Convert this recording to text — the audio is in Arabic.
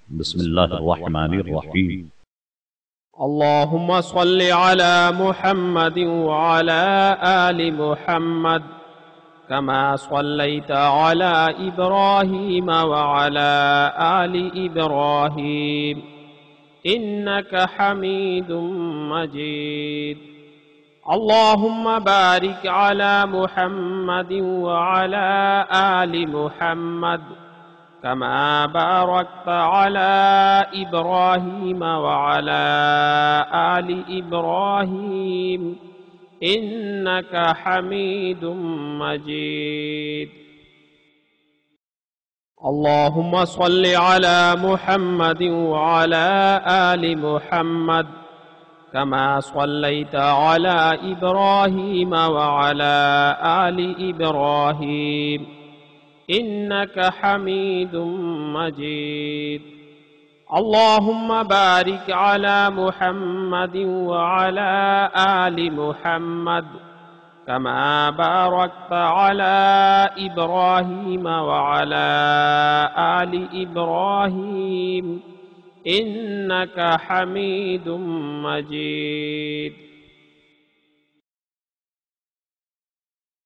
بسم الله الرحمن الرحيم. اللهم صل على محمد وعلى آل محمد كما صليت على إبراهيم وعلى آل إبراهيم إنك حميد مجيد. اللهم بارك على محمد وعلى آل محمد كما باركت على إبراهيم وعلى آل إبراهيم إنك حميد مجيد. اللهم صل على محمد وعلى آل محمد كما صليت على إبراهيم وعلى آل إبراهيم إنك حميد مجيد. اللهم بارك على محمد وعلى آل محمد كما باركت على إبراهيم وعلى آل إبراهيم إنك حميد مجيد.